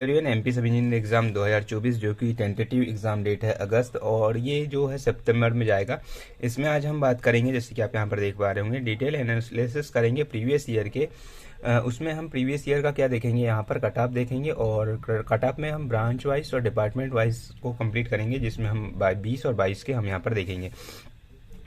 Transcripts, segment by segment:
Everyone, MP सब engineering exam 2024 जो कि टेंटेटिव एग्जाम डेट है अगस्त, और ये जो है सितंबर में जाएगा। इसमें आज हम बात करेंगे, जैसे कि आप यहाँ पर देख पा रहे होंगे, डिटेल एनालिसिस करेंगे प्रीवियस ईयर के। उसमें हम प्रीवियस ईयर का क्या देखेंगे, यहाँ पर कट ऑफ देखेंगे, और कट ऑफ में हम ब्रांच वाइज और डिपार्टमेंट वाइज को कंप्लीट करेंगे, जिसमें हम 20 और 22 के हम यहाँ पर देखेंगे।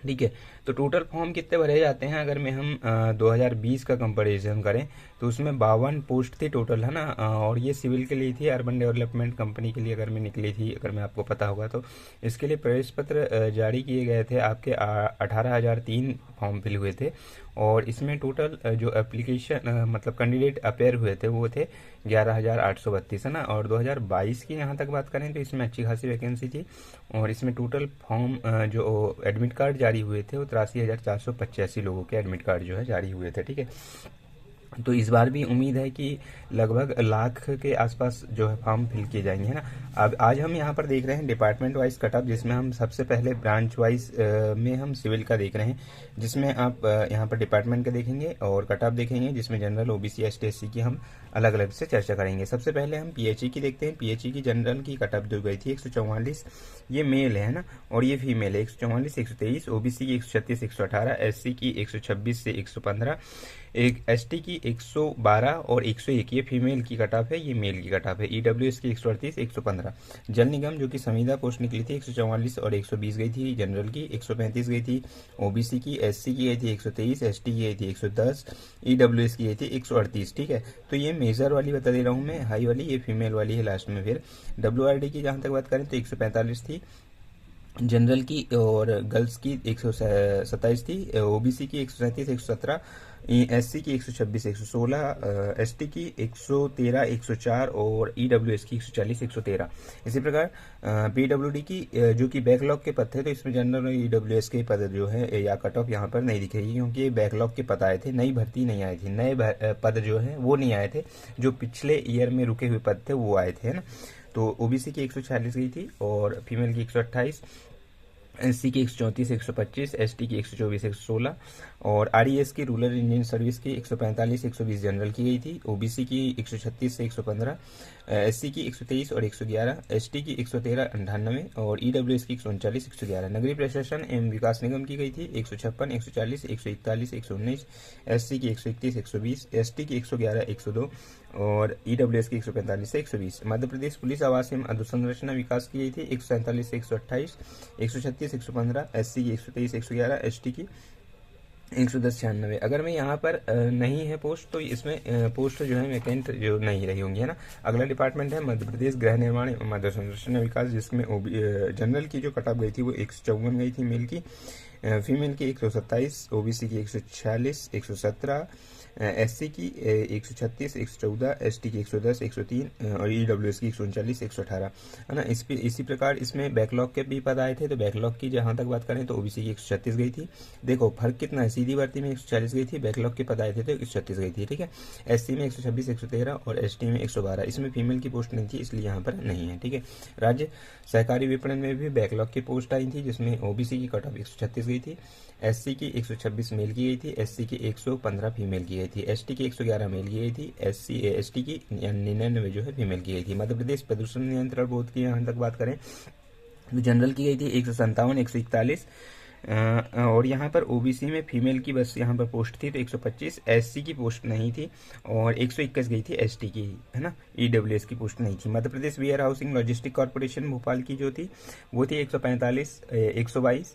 ठीक है, तो टोटल फॉर्म कितने भरे जाते हैं, अगर मैं हम 2020 का कंपैरिजन करें तो उसमें 52 पोस्ट थी टोटल, है ना। और ये सिविल के लिए थी, अर्बन डेवलपमेंट कंपनी के लिए अगर मैं निकली थी, अगर मैं आपको पता होगा तो। इसके लिए प्रवेश पत्र जारी किए गए थे, आपके 18,003 फॉर्म फिल हुए थे। और इसमें टोटल जो एप्लीकेशन मतलब कैंडिडेट अपेयर हुए थे वो थे 11,832, है ना। और 2022 की यहाँ तक बात करें तो इसमें अच्छी खासी वैकेंसी थी, और इसमें टोटल फॉर्म जो एडमिट कार्ड जारी हुए थे वो 83,485 लोगों के एडमिट कार्ड जो है जारी हुए थे। ठीक है, तो इस बार भी उम्मीद है कि लगभग लाख के आसपास जो है फॉर्म फिल किए जाएंगे, है ना। अब आज हम यहाँ पर देख रहे हैं डिपार्टमेंट वाइज कट ऑफ, जिसमें हम सबसे पहले ब्रांच वाइज में हम सिविल का देख रहे हैं, जिसमें आप यहाँ पर डिपार्टमेंट का देखेंगे और कट ऑफ देखेंगे, जिसमें जनरल, ओबीसी, एसटी, एससी की हम अलग अलग से चर्चा करेंगे। सबसे पहले हम पीएचई की देखते हैं। पीएचई की जनरल की कट ऑफ जो गई थी 144, ये मेल है ना, और ये फीमेल है। 144 123, ओबीसी की 136 118, एससी की 126 से 115, एक एसटी की 112 और 101, ये फीमेल की कट ऑफ है, ये मेल की कट ऑफ है। ईडब्ल्यूएस की 138 115। जल निगम जो कि संविदा पोस्ट निकली थी 144 और 120 गई थी, जनरल की 135 गई थी, ओबीसी की, एससी की गई थी 123, एसटी की गई थी 110, ईडब्ल्यूएस की गई थी 138। ठीक है, तो ये मेजर वाली बता दे रहा हूँ मैं, हाई वाली ये फीमेल वाली है लास्ट में। फिर डब्ल्यूआरडी की जहाँ तक बात करें तो 145 थी जनरल की, और गर्ल्स की 127 थी, ओबीसी की 137 117, एससी की 126 116, एसटी की 113 104 और ईडब्ल्यूएस की 140 113। इसी प्रकार पीडब्ल्यूडी की जो कि बैकलॉग के पद थे, तो इसमें जनरल और ईडब्ल्यूएस के पद जो है या कट ऑफ यहाँ पर नहीं दिखेगी, क्योंकि बैकलॉग के पद आए थे, नई भर्ती नहीं आई थी, नए पद जो है वो नहीं आए थे, जो पिछले ईयर में रुके हुए पद थे वो आए थे, है ना। तो ओबीसी की 146 गई थी, और फीमेल की 128, एससी की 134 125, एसटी की 124 116, और आरईएस की रूरल इंडियन सर्विस की 145 120 जनरल की गई थी, ओबीसी की 136 से 115, एससी की 123 और 111, एसटी की 113 98, और ईडब्ल्यूएस की 139 111। नगरीय प्रशासन एवं विकास निगम की गई थी 156 140 141 119, एससी की 131 120, एसटी की 111 102, और ईडब्ल्यूएस की 145 से 120। मध्य प्रदेश पुलिस आवास एवं अधोसंरचना विकास की गई थी 147 से 128, 136 115, एससी की 123 111, एसटी की 110 96। अगर मैं यहाँ पर नहीं है पोस्ट, तो इसमें पोस्ट जो है वैकेंट जो नहीं रही होंगी, है ना। अगला डिपार्टमेंट है मध्य प्रदेश गृह निर्माण एवं अधोसंरचना विकास, जिसमें जनरल की जो कट ऑफ गई थी वो 154 गई थी मेल की, फीमेल की 127, ओबीसी की 146 117, एससी की 136 114, एसटी की 110 103, और ईडब्ल्यूएस की 139 118, है ना। इसी प्रकार इसमें बैकलॉग के भी पद आए थे, तो बैकलॉग की जहाँ तक बात करें तो ओबीसी की 136 गई थी। देखो फर्क कितना है, सीधी भर्ती में 140 गई थी, बैकलॉग के पद आए थे तो 136 गई थी। ठीक है, एससी में 126 113 और एसटी में 112। इसमें फीमेल की पोस्ट नहीं थी, इसलिए यहाँ पर नहीं है। ठीक है, राज्य सहकारी विपणन में भी बैकलॉग की पोस्ट आई थी, जिसमें ओबीसी की कट ऑफ 136 गई थी, एससी की 126 मेल की गई थी, एससी की 115 फीमेल की गई थी, एसटी की 111 मेल की गई थी, एसटी की 99 जो है फीमेल की गई थी। मध्य प्रदेश प्रदूषण नियंत्रण बोर्ड की यहाँ तक बात करें तो जनरल की गई थी 157 141, और यहाँ पर ओबीसी में फीमेल की बस यहाँ पर पोस्ट थी तो 125, एससी की पोस्ट नहीं थी, और 121 गई थी एसटी की, है ना। ईडब्ल्यूएस की पोस्ट नहीं थी। Madhya Pradesh warehousing logistic corporation Bhopal की जो थी वो थी 145 122,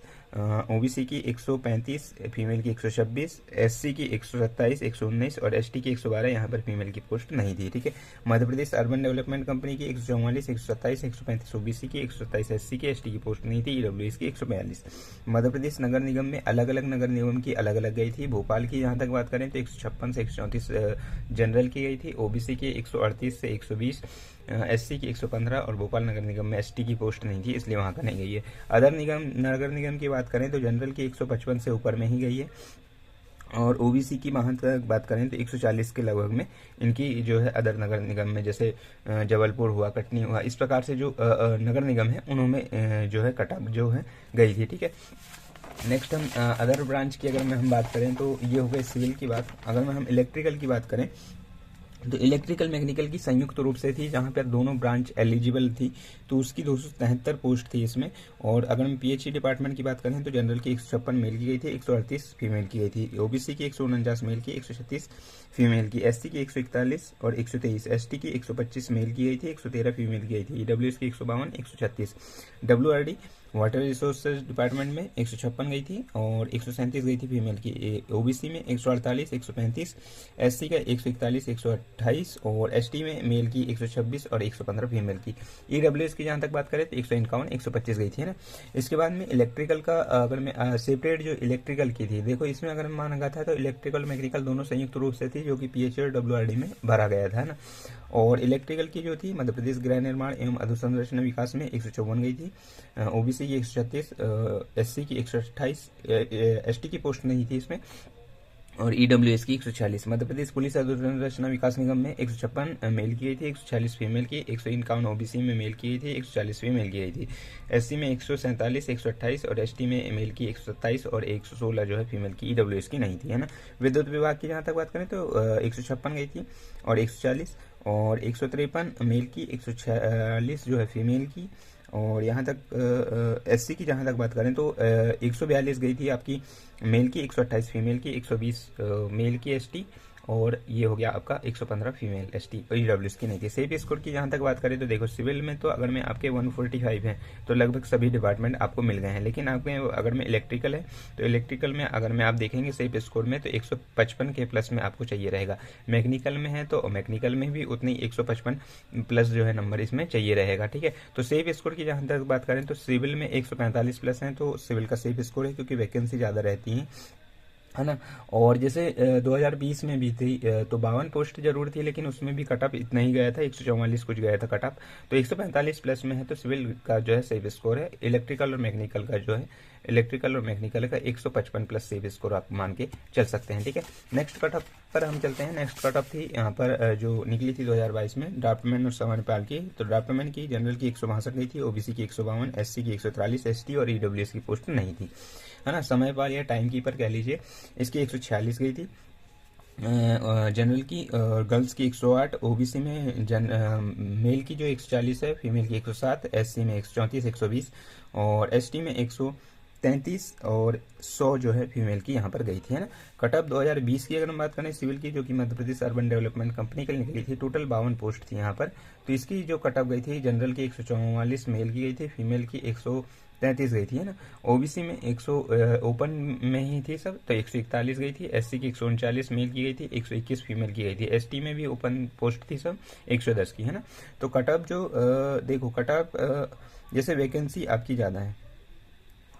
ओबीसी की 135, फीमेल की 126, एससी की 127 119, और एसटी की 112, यहाँ पर फीमेल की पोस्ट नहीं थी। ठीक है, Madhya Pradesh urban development company की 144 127 135, ओबीसी की 127, एससी की, एसटी की पोस्ट नहीं थी, ईडब्ल्यूएस की 142। मध्य प्रदेश नगर निगम में अलग अलग नगर निगम की अलग अलग गई थी। भोपाल की यहाँ तक बात करें तो 156 से 134 जनरल की गई थी, ओबीसी की 138 से 120, एससी की 115, और भोपाल नगर निगम में एसटी की पोस्ट नहीं थी, इसलिए वहाँ का नहीं गई है। अदर निगम नगर निगम की बात करें तो जनरल की 155 से ऊपर में ही गई है, और ओबीसी की वहाँ तक बात करें तो 140 के लगभग में इनकी जो है अदर नगर निगम में, जैसे जबलपुर हुआ, कटनी हुआ, इस प्रकार से जो नगर निगम है उन्होंने जो है कट ऑफ जो है गई थी। ठीक है, नेक्स्ट हम अदर ब्रांच की अगर हम बात करें तो ये हो गई सिविल की बात। अगर हम इलेक्ट्रिकल की बात करें तो इलेक्ट्रिकल मैकेनिकल की संयुक्त रूप से थी, जहाँ पर दोनों ब्रांच एलिजिबल थी, तो उसकी 273 पोस्ट थी इसमें। और अगर हम पीएचडी डिपार्टमेंट की बात करें तो जनरल की 156 मेल की गई थी, 138 फीमेल की गई थी, ओबीसी की 149 मेल की, 136 फीमेल की, एससी की 141 और 123, एसटी की 125 मेल की गई थी, 113 फीमेल की गई थी, ईडब्ल्यूएस की 152, 136, डब्ल्यूआरडी वाटर रिसोर्सेज डिपार्टमेंट में 156 गई थी और 137 गई थी फीमेल की, ओबीसी में 148, 135, एससी का 141, 128 और एसटी में मेल की 126 और 115 फीमेल की। ईडब्ल्यूएस की जहाँ तक बात करें तो 151, 125 गई थी, है ना। इसके बाद में इलेक्ट्रिकल का अगर मैं सेपरेट जो इलेक्ट्रिकल की थी, देखो इसमें अगर माना गया था तो इलेक्ट्रिकल मैकेनिकल दोनों संयुक्त रूप से थी, जो कि पीएचडी और डब्ल्यूआरडी में भरा गया था, है ना। और इलेक्ट्रिकल की जो थी मध्य प्रदेश गृह निर्माण एवं अधोसंरचना विकास में 154 गई थी, ओबीसी की 136, एससी की 128, एसटी की पोस्ट नहीं थी इसमें, और ईडब्ल्यूएस की 146। मध्य प्रदेश पुलिस अधोसंरचना विकास निगम में 156 मेल की गई थी, 146 फीमेल की, 151 ओबीसी में मेल की गई थी, 140 फीमेल की गई थी, एससी में 147, 128 और एसटी में मेल की 127 और 116 जो है फीमेल की, ईडब्ल्यूएस की नहीं थी, है ना। विद्युत विभाग की जहाँ तक बात करें तो 156 गई थी और 140 और 153 मेल की, 146 जो है फीमेल की। और यहाँ तक एससी की जहाँ तक बात करें तो 142 गई थी आपकी मेल की, 128 फीमेल की, 120 मेल की एसटी, और ये हो गया आपका 115 फीमेल एसटी, ईडब्ल्यूएस की नहीं थी। सेफ स्कोर की जहाँ तक बात करें तो देखो सिविल में तो अगर मैं आपके 145 हैं तो लगभग सभी डिपार्टमेंट आपको मिल गए हैं, लेकिन आपके अगर मैं इलेक्ट्रिकल है तो इलेक्ट्रिकल में अगर मैं आप देखेंगे सेफ स्कोर में तो 155 के प्लस में आपको चाहिए रहेगा। मैकेनिकल में है तो मैकेनिकल में भी उतनी 155 प्लस जो है नंबर इसमें चाहिए रहेगा, ठीक है। तो सेफ स्कोर की जहाँ तक बात करें तो सिविल में 145 प्लस है, तो सिविल का सेफ स्कोर है क्योंकि वैकेंसी ज़्यादा रहती है, है ना। और जैसे 2020 में भी थी तो 52 पोस्ट जरूर थी, लेकिन उसमें भी कटअप इतना ही गया था, 144 कुछ गया था कटअप। तो 145 प्लस में है तो सिविल का जो है सेफ स्कोर है। इलेक्ट्रिकल और मैकेनिकल का जो है इलेक्ट्रिकल और मैकेनिकल का 155 प्लस सेफ स्कोर आप मान के चल सकते हैं, ठीक है। नेक्स्ट कटअप पर हम चलते हैं। नेक्स्ट कटअप थी यहाँ पर जो निकली थी 2022 में ड्राफ्टमैन और समरपाल की। तो ड्राफ्टमैन की जनरल की 162 गई थी, ओबीसी की 152, एससी की 143, एसटी और ईडब्ल्यूएस की पोस्ट नहीं थी, है ना। समयपाल या टाइम कीपर कह लीजिए, इसकी 146 गई थी जनरल की, गर्ल्स की 108, ओबीसी में मेल की जो 140 है, फीमेल की 107, एससी में 134, 120 और एसटी में 133 और 100 जो है फीमेल की यहाँ पर गई थी, है ना। कटअप 2020 की अगर हम बात करें सिविल की, जो कि Madhya Pradesh urban development company के लिए निकली थी, टोटल 52 पोस्ट थी यहाँ पर। तो इसकी जो कटअप गई थी जनरल की 144 मेल की गई थी, फीमेल की 133 गई थी, है ना। ओबीसी में 100 ओपन में ही थी सब, तो 141 गई थी, एससी की 139 मेल की गई थी, 121 फीमेल की गई थी, एसटी में भी ओपन पोस्ट थी सब 110 की, है ना। तो कटअप जो देखो कटअप जैसे वैकेंसी आपकी ज़्यादा है,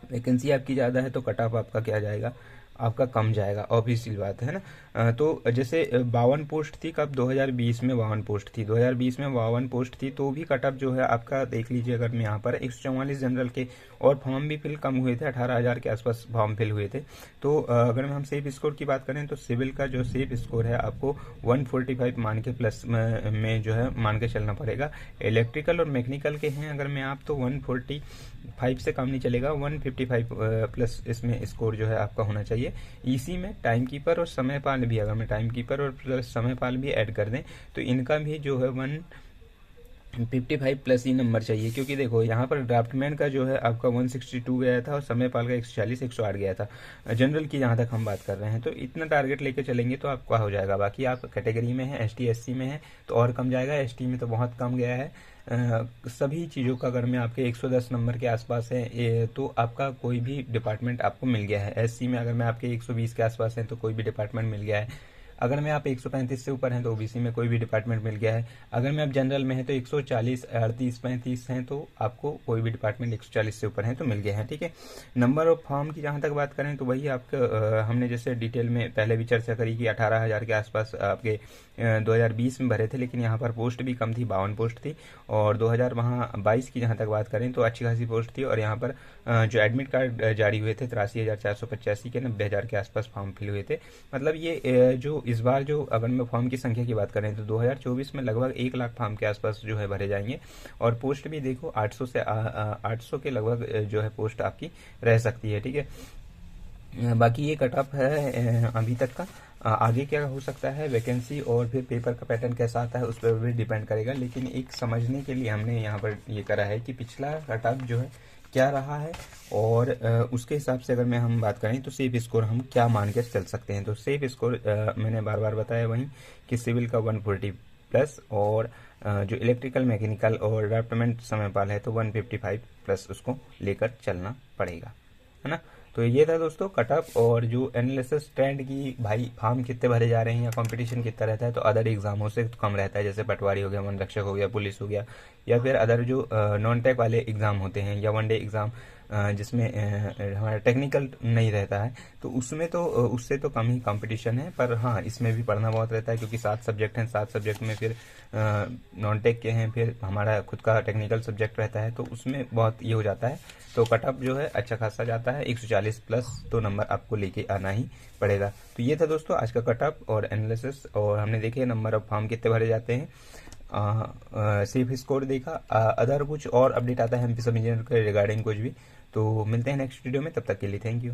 वैकेंसी आपकी ज़्यादा है तो कटअप आपका क्या जाएगा, आपका कम जाएगा, ऑब्वियसली बात है ना। तो जैसे 52 पोस्ट थी कब, 2020 में 52 पोस्ट थी, 2020 में 52 पोस्ट थी, तो भी कटअप जो है आपका देख लीजिए। अगर मैं यहाँ पर 144 जनरल के और फॉर्म भी फिल कम हुए थे, 18,000 के आसपास फॉर्म फिल हुए थे। तो अगर हम सेफ स्कोर की बात करें तो सिविल का जो सेफ स्कोर है आपको 145 मान के प्लस में जो है मान के चलना पड़ेगा। इलेक्ट्रिकल और मैकेनिकल के हैं अगर मैं आप तो 145 से कम नहीं चलेगा, 155 प्लस इसमें स्कोर जो है आपका होना चाहिए। इसी में टाइम कीपर और समयपाल भी, अगर मैं टाइम कीपर और प्लस समयपाल भी ऐड कर दें तो इनका भी जो है 155 प्लस ही नंबर चाहिए, क्योंकि देखो यहाँ पर ड्राफ्टमैन का जो है आपका 162 गया था और समयपाल का 140, 108 गया था जनरल की जहाँ तक हम बात कर रहे हैं। तो इतना टारगेट लेके चलेंगे तो आपका हो जाएगा। बाकी आप कैटेगरी में है, एसटी एससी में है तो और कम जाएगा, एसटी में तो बहुत कम गया है। सभी चीज़ों का अगर मैं आपके 110 नंबर के आसपास है तो आपका कोई भी डिपार्टमेंट आपको मिल गया है। एससी में अगर मैं आपके 120 के आसपास है तो कोई भी डिपार्टमेंट मिल गया है। अगर मैं आप 135 से ऊपर हैं तो ओबीसी में कोई भी डिपार्टमेंट मिल गया है। अगर मैं आप जनरल में है तो 140, 38, 35 हैं तो आपको कोई भी डिपार्टमेंट 140 से ऊपर है तो मिल गया है, ठीक है। नंबर ऑफ फॉर्म की जहाँ तक बात करें तो वही आपका हमने जैसे डिटेल में पहले भी चर्चा करी कि 18,000 के आसपास आपके 2020 में भरे थे, लेकिन यहाँ पर पोस्ट भी कम थी, 52 पोस्ट थी। और 2022 की जहाँ तक बात करें तो अच्छी खासी पोस्ट थी। और यहाँ पर जो एडमिट कार्ड जारी हुए थे 83,485 के, 90,000 के आसपास फॉर्म फिल हुए थे। मतलब ये जो इस बार जो अगर मैं फॉर्म की संख्या की बात करें तो 2024 में लगभग 1 लाख फॉर्म के आसपास जो है भरे जाएंगे। और पोस्ट भी देखो 800 के लगभग जो है पोस्ट आपकी रह सकती है, ठीक है। बाकी ये कटअप है अभी तक का। आगे क्या हो सकता है, वैकेंसी और फिर पेपर का पैटर्न कैसा आता है उस पर भी डिपेंड करेगा। लेकिन एक समझने के लिए हमने यहाँ पर ये करा है कि पिछला कट ऑफ जो है क्या रहा है, और उसके हिसाब से अगर मैं हम बात करें तो सेफ स्कोर हम क्या मान के चल सकते हैं। तो सेफ स्कोर मैंने बार बार बताया वहीं कि सिविल का 140 प्लस, और जो इलेक्ट्रिकल, मैकेनिकल और डेवलपमेंट समयपाल है तो 155 प्लस उसको लेकर चलना पड़ेगा, है ना। तो ये था दोस्तों कट ऑफ, और जो एनालिसिस ट्रेंड की भाई फॉर्म कितने भरे जा रहे हैं या कंपटीशन कितना रहता है, तो अदर एग्जामों से कम रहता है। जैसे पटवारी हो गया, वन रक्षक हो गया, पुलिस हो गया, या फिर अदर जो नॉन टेक वाले एग्जाम होते हैं, या 1 डे एग्जाम जिसमें हमारा टेक्निकल नहीं रहता है, तो उसमें तो उससे तो कम ही कंपटीशन है। पर हाँ, इसमें भी पढ़ना बहुत रहता है, क्योंकि 7 सब्जेक्ट हैं, 7 सब्जेक्ट में फिर नॉन टेक के हैं, फिर हमारा खुद का टेक्निकल सब्जेक्ट रहता है, तो उसमें बहुत ये हो जाता है। तो कट ऑफ जो है अच्छा खासा जाता है, 140 प्लस तो नंबर आपको लेके आना ही पड़ेगा। तो ये था दोस्तों आज का कट ऑफ और एनालिसिस, और हमने देखे नंबर ऑफ फॉर्म कितने भरे जाते हैं, सेफ स्कोर देखा। अदर कुछ और अपडेट आता है एमपी सब इंजीनियर के रिगार्डिंग कुछ भी, तो मिलते हैं नेक्स्ट वीडियो में। तब तक के लिए थैंक यू।